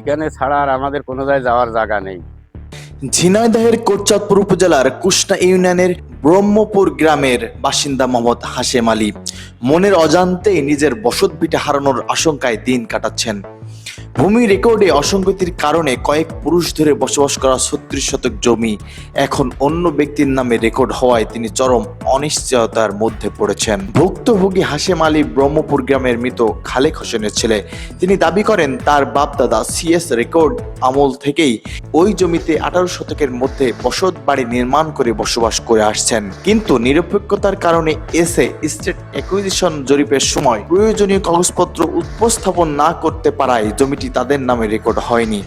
এইখানে ছাড়া আর আমাদের কোনো জায়গায় যাওয়ার জায়গা নেই। ঝিনাইদহের কোটচাঁদপুর উপজেলার কুষ্টা ইউনিয়নের ব্রহ্মপুর গ্রামের বাসিন্দা মোহাম্মদ হাশেম আলী মনের অজান্তেই নিজের বসতভিটা হারানোর আশঙ্কায় দিন কাটাচ্ছেন। ভূমি রেকর্ডে অসঙ্গতির কারণে কয়েক পুরুষ ধরে বসবাস করা 36 শতক জমি এখন অন্য ব্যক্তির নামে রেকর্ড হওয়ায় তিনি চরম অনিশ্চয়তার মধ্যে পড়েছেন। ভুক্তভোগী হাশেম আলী ব্রহ্মপুর গ্রামের মৃত খালেক হোসেনের ছেলে। তিনি দাবি করেন তার বাপদাদা সিএস রেকর্ড আমল থেকেই ওই জমিতে 18 শতকের মধ্যে বসত বাড়ি নির্মাণ করে বসবাস করে আসছেন, কিন্তু নিরপেক্ষতার কারণে স্টেট অ্যাকুইজিশন জরিপের সময় প্রয়োজনীয় কাগজপত্র উপস্থাপন না করতে পারায় জমিটি তাদের নামে রেকর্ড হয়নি।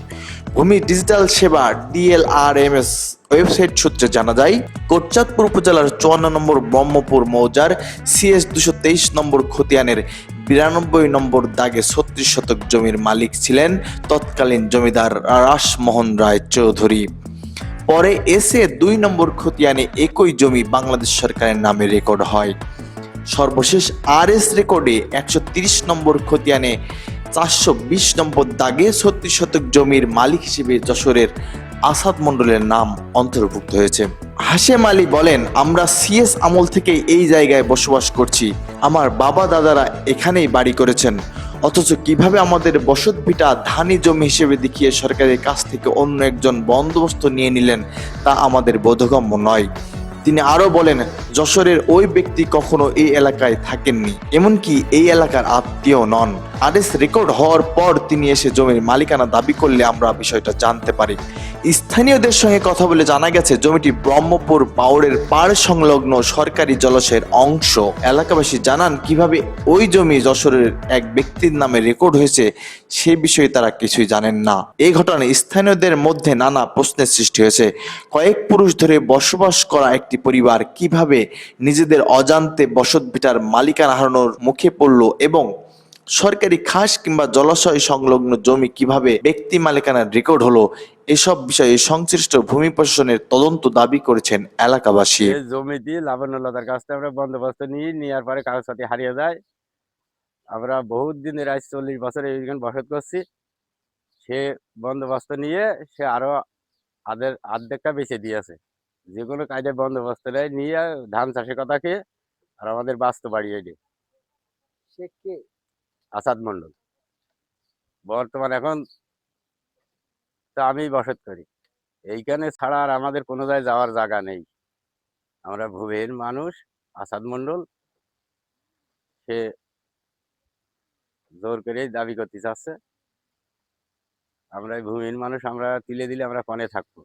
ভূমি ডিজিটাল সেবা DLRMS ওয়েবসাইট সূত্রে জানা যায়, কোটচাঁদপুর উপজেলার 54 নম্বর ব্রহ্মপুর মৌজার CS 223 নম্বর খতিয়ানের 92 নম্বর দাগে 36 শতক জমির মালিক ছিলেন তৎকালীন জমিদার রাসমোহন রায় চৌধুরী। পরে SA 2 নম্বর খতিয়ানে একই জমি বাংলাদেশ সরকারের নামে রেকর্ড হয়। সর্বশেষ RS রেকর্ডে 130 নম্বর খতিয়ানে 420 নম্বর দাগে 36 শতক জমির মালিক হিসেবে যশোরের আসাদ মণ্ডলের নাম অন্তর্ভুক্ত হয়েছে। হাশেম আলী বলেন, আমরা CS আমল থেকে এই জায়গায় বসবাস করছি। আমার বাবা দাদারা এখানেই বাড়ি করেছেন, অথচ কিভাবে আমাদের বসতভিটা ধানি জমি হিসেবে দেখিয়ে সরকারের কাছ থেকে অন্য একজন বন্দোবস্ত নিয়ে নিলেন তা আমাদের বোধগম্য নয়। তিনি আরো বলেন, যশোরের ওই ব্যক্তি কখনো এই এলাকায় থাকেননি, এমনকি এই এলাকার আত্মীয় নন। আরএস রেকর্ড হওয়ার পর তিনি এসে জমির মালিকানা দাবি করলে আমরা বিষয়টা জানতে পারি। স্থানীয়দের সঙ্গে কথা বলে জানা গেছে জমিটি ব্রহ্মপুর বাউড়ের পাড় সংলগ্ন সরকারি জলাশয়ের অংশ। এলাকাবাসী জানান কিভাবে ওই জমি যশোরের এক ব্যক্তির নামে রেকর্ড হয়েছে সে বিষয়ে তারা কিছুই জানেন না। এই ঘটনায় স্থানীয়দের মধ্যে নানা প্রশ্নের সৃষ্টি হয়েছে। কয়েক পুরুষ ধরে বসবাস করা একটি পরিবার কিভাবে নিজেদের অজান্তে বসতভিটার মালিকানা হারানোর মুখে পড়ল এবং সরকারি খাস কিংবা জলাশয় সংলগ্ন জমি কিভাবে ব্যক্তি মালিকানার রেকর্ড হলো, এসব বিষয়ে সংশ্লিষ্ট ভূমি প্রশাসনের তদন্ত দাবি করেছেন এলাকাবাসী। এই জমি দিয়ে লাবণ্যলতার কাছ থেকে আমরা বন্দোবস্ত নেওয়ার পরে কাগজপাতি হারিয়ে যায়। আমরা বহুত দিনের আজ 40 বছর এইখানে বসত করছি। সে বন্দোবস্ত নিয়ে সে আরো অর্ধেকটা বেচে দিয়েছে। যে কোনো কাজে বন্দোবস্ত নেয় নিয়ে ধান চাষের কথা কে আর আমাদের বাস্তু বাড়িয়ে দিই। সে কে? আসাদ মন্ডল বর্তমান এখন তো আমি বসত করি এইখানে ছাড়া আর আমাদের কোনো জায়গায় যাওয়ার জায়গা নেই। আমরা ভূমিহীন মানুষ। আসাদ মন্ডল সে জোর করেই দাবি করতে চাচ্ছে। আমরা এই ভূমিহীন মানুষ, আমরা তুলে দিলে আমরা কনে থাকবো।